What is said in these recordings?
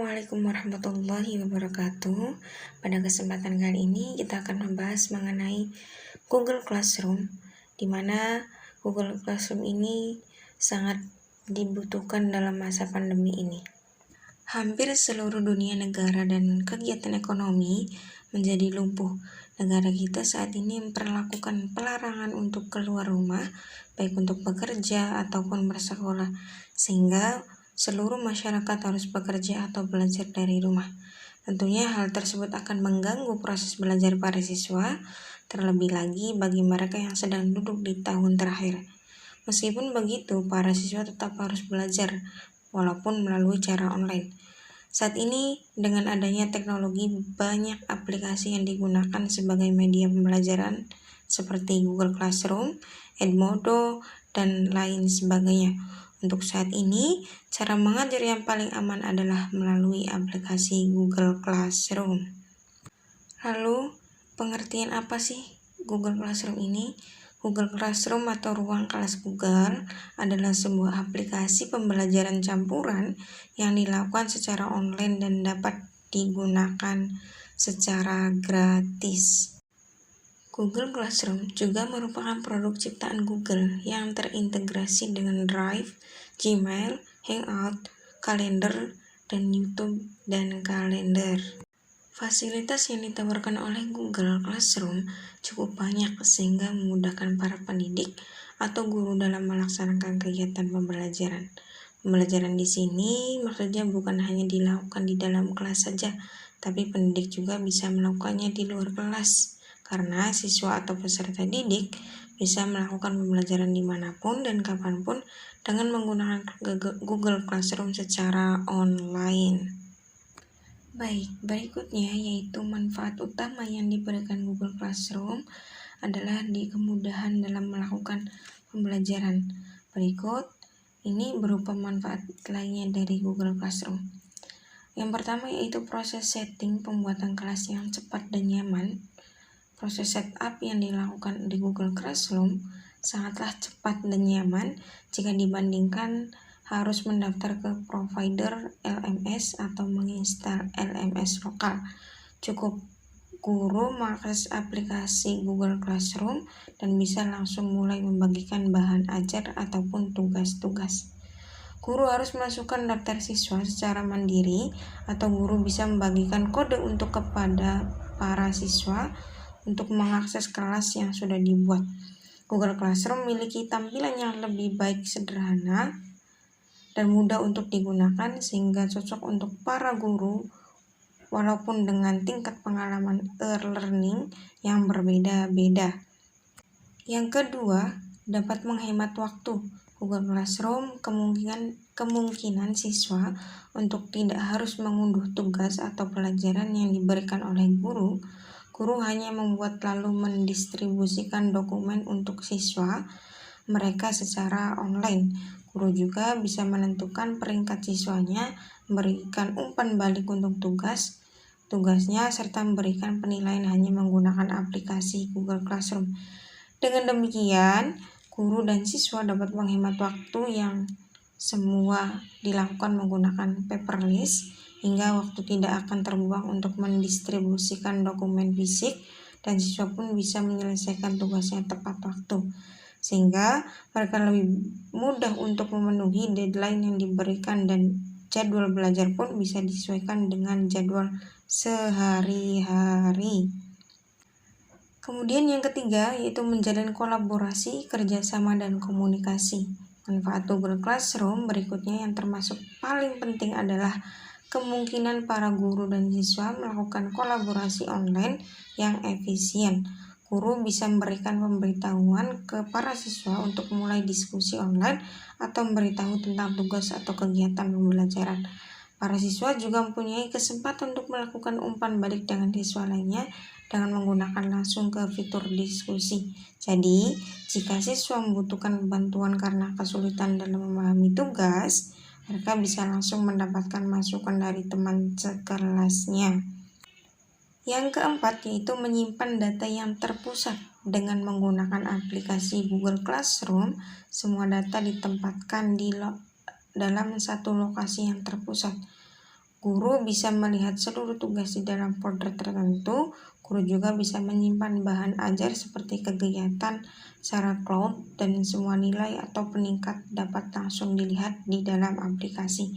Assalamualaikum warahmatullahi wabarakatuh. Pada kesempatan kali ini kita akan membahas mengenai Google Classroom, di mana Google Classroom ini sangat dibutuhkan dalam masa pandemi ini. Hampir seluruh dunia negara dan kegiatan ekonomi menjadi lumpuh. Negara kita saat ini memperlakukan pelarangan untuk keluar rumah, baik untuk bekerja ataupun bersekolah, sehingga seluruh masyarakat harus bekerja atau belajar dari rumah. Tentunya hal tersebut akan mengganggu proses belajar para siswa, terlebih lagi bagi mereka yang sedang duduk di tahun terakhir. Meskipun begitu, para siswa tetap harus belajar, walaupun melalui cara online. Saat ini, dengan adanya teknologi, banyak aplikasi yang digunakan sebagai media pembelajaran seperti Google Classroom, Edmodo, dan lain sebagainya. Untuk saat ini, cara mengajar yang paling aman adalah melalui aplikasi Google Classroom. Lalu, pengertian apa sih Google Classroom ini? Google Classroom atau ruang kelas Google adalah sebuah aplikasi pembelajaran campuran yang dilakukan secara online dan dapat digunakan secara gratis. Google Classroom juga merupakan produk ciptaan Google yang terintegrasi dengan Drive, Gmail, Hangout, Kalender, dan YouTube dan Kalender. Fasilitas yang ditawarkan oleh Google Classroom cukup banyak sehingga memudahkan para pendidik atau guru dalam melaksanakan kegiatan pembelajaran. Pembelajaran di sini maksudnya bukan hanya dilakukan di dalam kelas saja, tapi pendidik juga bisa melakukannya di luar kelas, karena siswa atau peserta didik bisa melakukan pembelajaran dimanapun dan kapanpun dengan menggunakan Google Classroom secara online. Baik, berikutnya yaitu manfaat utama yang diberikan Google Classroom adalah di kemudahan dalam melakukan pembelajaran. Berikut ini berupa manfaat lainnya dari Google Classroom. Yang pertama yaitu proses setting pembuatan kelas yang cepat dan nyaman. Proses setup yang dilakukan di Google Classroom sangatlah cepat dan nyaman jika dibandingkan harus mendaftar ke provider LMS atau menginstal LMS lokal. Cukup guru mengakses aplikasi Google Classroom dan bisa langsung mulai membagikan bahan ajar ataupun tugas-tugas. Guru harus masukkan daftar siswa secara mandiri atau guru bisa membagikan kode untuk kepada para siswa untuk mengakses kelas yang sudah dibuat. Google Classroom memiliki tampilan yang lebih baik, sederhana, dan mudah untuk digunakan sehingga cocok untuk para guru walaupun dengan tingkat pengalaman e-learning yang berbeda-beda. Yang kedua, dapat menghemat waktu. Google Classroom kemungkinan siswa untuk tidak harus mengunduh tugas atau pelajaran yang diberikan oleh guru. Guru hanya membuat lalu mendistribusikan dokumen untuk siswa mereka secara online. Guru juga bisa menentukan peringkat siswanya, memberikan umpan balik untuk tugasnya, serta memberikan penilaian hanya menggunakan aplikasi Google Classroom. Dengan demikian, guru dan siswa dapat menghemat waktu yang semua dilakukan menggunakan paperless, hingga waktu tidak akan terbuang untuk mendistribusikan dokumen fisik, dan siswa pun bisa menyelesaikan tugasnya tepat waktu, sehingga mereka lebih mudah untuk memenuhi deadline yang diberikan dan jadwal belajar pun bisa disesuaikan dengan jadwal sehari-hari. Kemudian yang ketiga yaitu menjalin kolaborasi, kerjasama, dan komunikasi. Manfaat Google Classroom berikutnya yang termasuk paling penting adalah kemungkinan para guru dan siswa melakukan kolaborasi online yang efisien. Guru bisa memberikan pemberitahuan ke para siswa untuk mulai diskusi online atau memberitahu tentang tugas atau kegiatan pembelajaran. Para siswa juga mempunyai kesempatan untuk melakukan umpan balik dengan siswa lainnya dengan menggunakan langsung ke fitur diskusi. Jadi, jika siswa membutuhkan bantuan karena kesulitan dalam memahami tugas, mereka bisa langsung mendapatkan masukan dari teman sekelasnya. Yang keempat yaitu menyimpan data yang terpusat. Dengan menggunakan aplikasi Google Classroom, semua data ditempatkan dalam satu lokasi yang terpusat. Guru bisa melihat seluruh tugas di dalam folder tertentu. Guru juga bisa menyimpan bahan ajar seperti kegiatan secara cloud, dan semua nilai atau peningkat dapat langsung dilihat di dalam aplikasi.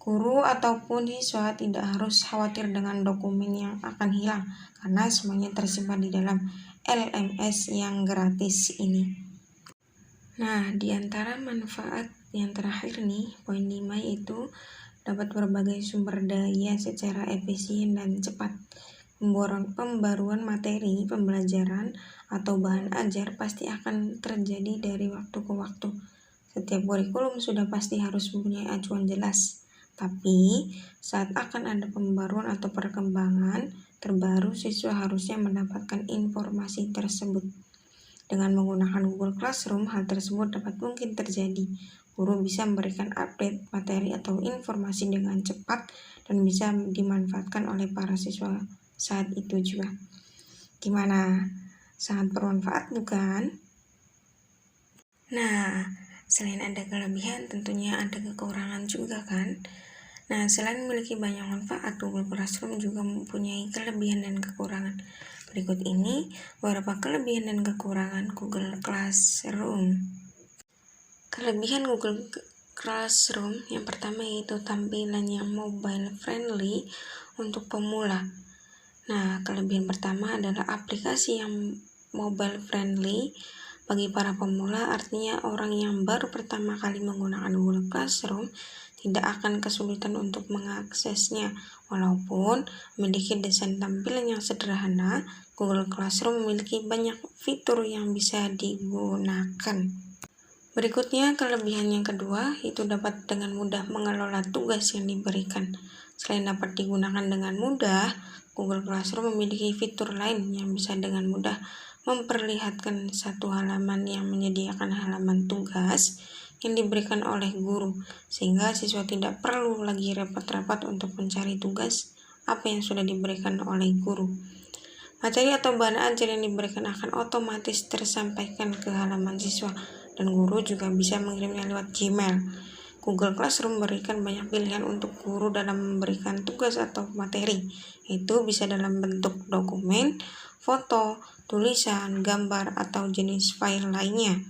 Guru ataupun siswa tidak harus khawatir dengan dokumen yang akan hilang, karena semuanya tersimpan di dalam LMS yang gratis ini. Nah, di antara manfaat yang terakhir nih, poin 5, yaitu dapat berbagai sumber daya secara efisien dan cepat. Pembaruan materi pembelajaran atau bahan ajar pasti akan terjadi dari waktu ke waktu. Setiap kurikulum sudah pasti harus mempunyai acuan jelas. Tapi, saat akan ada pembaruan atau perkembangan terbaru, siswa harusnya mendapatkan informasi tersebut. Dengan menggunakan Google Classroom, hal tersebut dapat mungkin terjadi. Guru bisa memberikan update materi atau informasi dengan cepat dan bisa dimanfaatkan oleh para siswa saat itu juga. Gimana? Sangat bermanfaat, bukan? Nah, selain ada kelebihan, tentunya ada kekurangan juga kan? Nah, selain memiliki banyak manfaat, Google Classroom juga mempunyai kelebihan dan kekurangan. Berikut ini beberapa kelebihan dan kekurangan Google Classroom. Kelebihan Google Classroom yang pertama yaitu tampilan yang mobile friendly untuk pemula. Nah, kelebihan pertama adalah aplikasi yang mobile friendly bagi para pemula, artinya orang yang baru pertama kali menggunakan Google Classroom tidak akan kesulitan untuk mengaksesnya. Walaupun memiliki desain tampilan yang sederhana, Google Classroom memiliki banyak fitur yang bisa digunakan. Berikutnya, kelebihan yang kedua, itu dapat dengan mudah mengelola tugas yang diberikan. Selain dapat digunakan dengan mudah, Google Classroom memiliki fitur lain yang bisa dengan mudah memperlihatkan satu halaman yang menyediakan halaman tugas yang diberikan oleh guru, sehingga siswa tidak perlu lagi repot-repot untuk mencari tugas apa yang sudah diberikan oleh guru. Materi atau bahan ajar yang diberikan akan otomatis tersampaikan ke halaman siswa, dan guru juga bisa mengirimnya lewat Gmail. Google Classroom memberikan banyak pilihan untuk guru dalam memberikan tugas atau materi, yaitu bisa dalam bentuk dokumen, foto, tulisan, gambar, atau jenis file lainnya.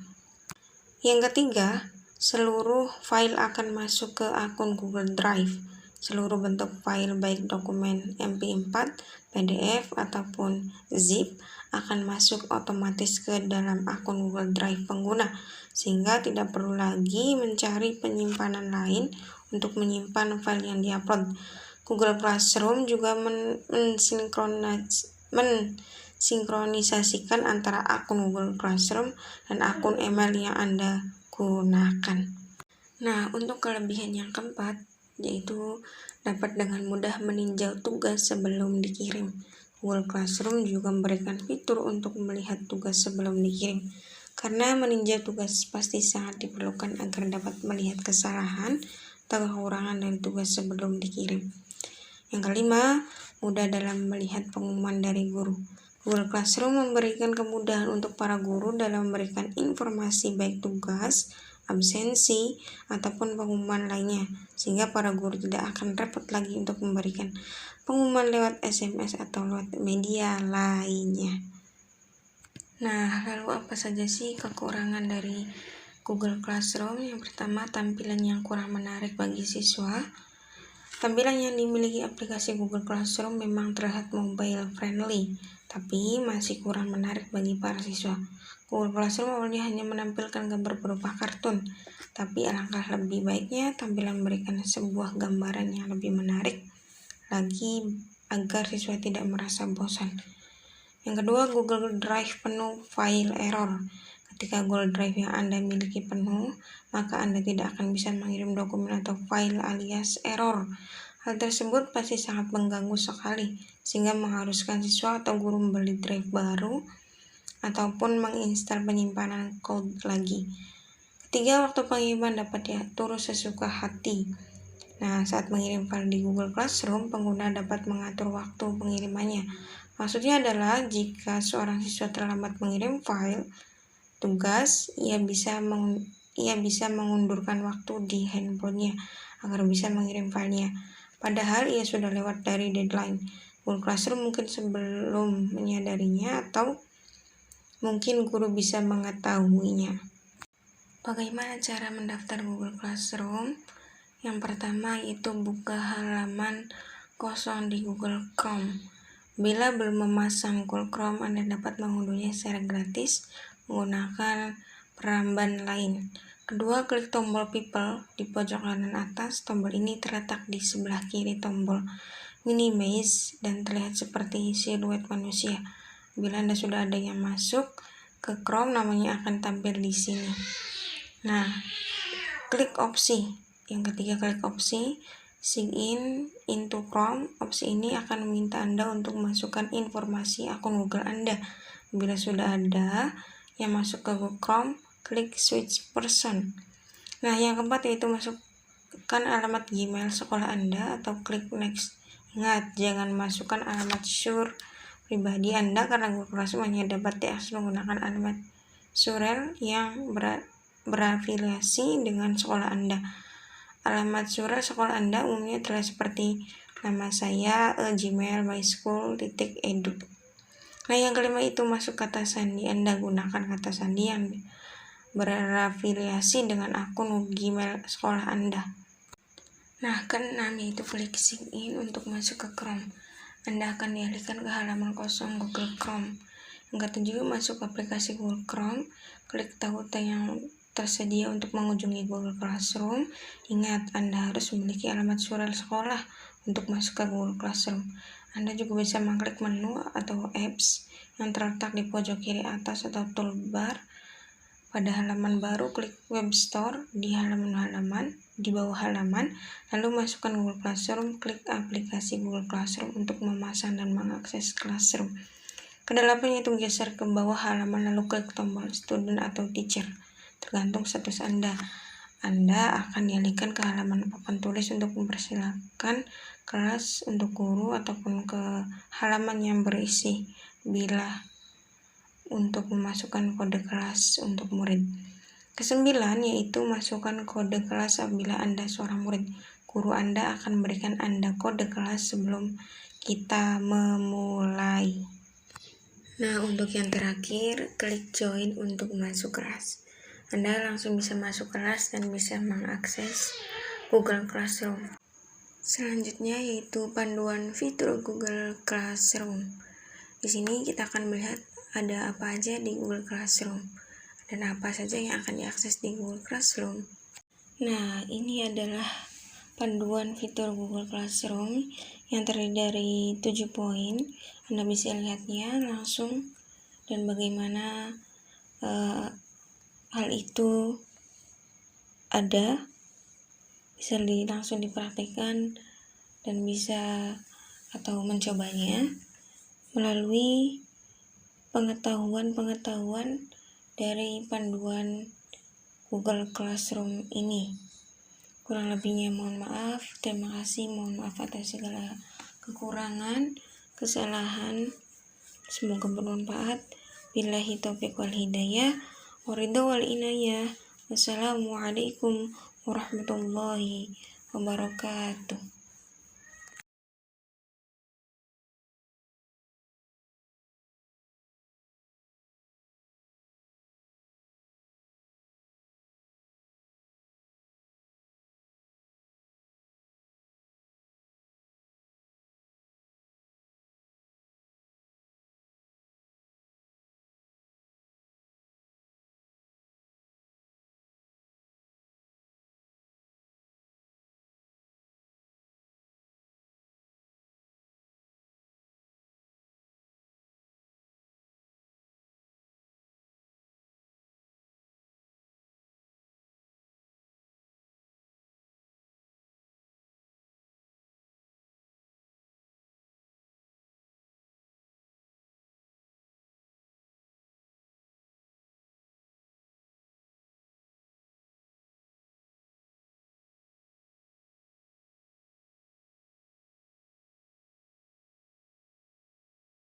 Yang ketiga, seluruh file akan masuk ke akun Google Drive. Seluruh bentuk file baik dokumen MP4, PDF, ataupun zip akan masuk otomatis ke dalam akun Google Drive pengguna, sehingga tidak perlu lagi mencari penyimpanan lain untuk menyimpan file yang diupload. Google Classroom juga mensinkronisasikan antara akun Google Classroom dan akun email yang Anda gunakan. Nah, untuk kelebihan yang keempat, yaitu dapat dengan mudah meninjau tugas sebelum dikirim. Google Classroom juga memberikan fitur untuk melihat tugas sebelum dikirim, karena meninjau tugas pasti sangat diperlukan agar dapat melihat kesalahan atau kekurangan dari tugas sebelum dikirim. Yang kelima, mudah dalam melihat pengumuman dari guru. Google Classroom memberikan kemudahan untuk para guru dalam memberikan informasi baik tugas, absensi, ataupun pengumuman lainnya, sehingga para guru tidak akan repot lagi untuk memberikan pengumuman lewat SMS atau lewat media lainnya. Nah, lalu apa saja sih kekurangan dari Google Classroom? Yang pertama, tampilan yang kurang menarik bagi siswa. Tampilan yang dimiliki aplikasi Google Classroom memang terlihat mobile friendly, tapi masih kurang menarik bagi para siswa. Google Classroom awalnya hanya menampilkan gambar berupa kartun, tapi alangkah lebih baiknya tampilan memberikan sebuah gambaran yang lebih menarik lagi agar siswa tidak merasa bosan. Yang kedua, Google Drive penuh file error. Ketika Google Drive yang Anda miliki penuh, maka Anda tidak akan bisa mengirim dokumen atau file alias error. Hal tersebut pasti sangat mengganggu sekali, sehingga mengharuskan siswa atau guru membeli drive baru ataupun menginstal penyimpanan cloud lagi. Ketiga, waktu pengiriman dapat diatur sesuka hati. Nah, saat mengirim file di Google Classroom, pengguna dapat mengatur waktu pengirimannya. Maksudnya adalah jika seorang siswa terlambat mengirim file tugas, ia bisa mengundurkan waktu di handphonenya agar bisa mengirim filenya. padahal ia sudah lewat dari deadline. Google Classroom mungkin sebelum menyadarinya atau mungkin guru bisa mengetahuinya. Bagaimana cara mendaftar Google Classroom? Yang pertama yaitu buka halaman kosong di Google Chrome. Bila belum memasang Google Chrome, Anda dapat mengunduhnya secara gratis menggunakan peramban lain. Kedua, klik tombol People di pojok kanan atas. Tombol ini terletak di sebelah kiri tombol Minimize dan terlihat seperti siluet manusia. Bila Anda sudah ada yang masuk ke Chrome, namanya akan tampil di sini. Nah, klik opsi. Yang ketiga, klik opsi Sign in into Chrome. Opsi ini akan meminta Anda untuk memasukkan informasi akun Google Anda. Bila sudah ada yang masuk ke Google Chrome, klik Switch Person. Nah, yang keempat yaitu masukkan alamat Gmail sekolah Anda atau klik Next. Ingat, jangan masukkan alamat Sure pribadi Anda karena Google Classroom hanya dapat diakses menggunakan alamat Surel yang berafiliasi dengan sekolah Anda. Alamat Surel sekolah Anda umumnya terlihat seperti nama saya, gmail, myschool.edu. Nah, yang kelima itu masuk kata sandi. Anda gunakan kata sandi yang berafiliasi dengan akun Gmail sekolah Anda. Nah, keenam yaitu klik sign in untuk masuk ke Chrome. Anda akan dialihkan ke halaman kosong Google Chrome. Yang ketujuh, masuk aplikasi Google Chrome. Klik tautan yang tersedia untuk mengunjungi Google Classroom. Ingat, Anda harus memiliki alamat surel sekolah untuk masuk ke Google Classroom. Anda juga bisa mengklik menu atau apps yang terletak di pojok kiri atas atau toolbar. Pada halaman baru, klik Web Store di halaman di bawah halaman, lalu masukkan Google Classroom, klik aplikasi Google Classroom untuk memasang dan mengakses Classroom. Kedelapan yaitu geser ke bawah halaman lalu klik tombol Student atau Teacher. Tergantung status Anda. Anda akan dialihkan ke halaman papan tulis untuk mempersilakan kelas untuk guru ataupun ke halaman yang berisi bila untuk memasukkan kode kelas untuk murid. Kesembilan yaitu masukkan kode kelas apabila Anda seorang murid. Guru Anda akan memberikan Anda kode kelas sebelum kita memulai. Nah, untuk yang terakhir, klik join untuk masuk kelas. Anda langsung bisa masuk kelas dan bisa mengakses Google Classroom. Selanjutnya yaitu panduan fitur Google Classroom. Di sini kita akan melihat ada apa aja di Google Classroom dan apa saja yang akan diakses di Google Classroom. Nah, ini adalah panduan fitur Google Classroom yang terdiri dari 7 poin. Anda bisa lihatnya langsung dan bagaimana hal itu ada, bisa langsung dipraktikkan dan bisa atau mencobanya melalui pengetahuan dari panduan Google Classroom ini. Kurang lebihnya mohon maaf. Terima kasih, mohon maaf atas segala kekurangan, kesalahan. Semoga bermanfaat. Billahi taufiq wal hidayah. Waridha wal inayah. Wassalamualaikum warahmatullahi wabarakatuh.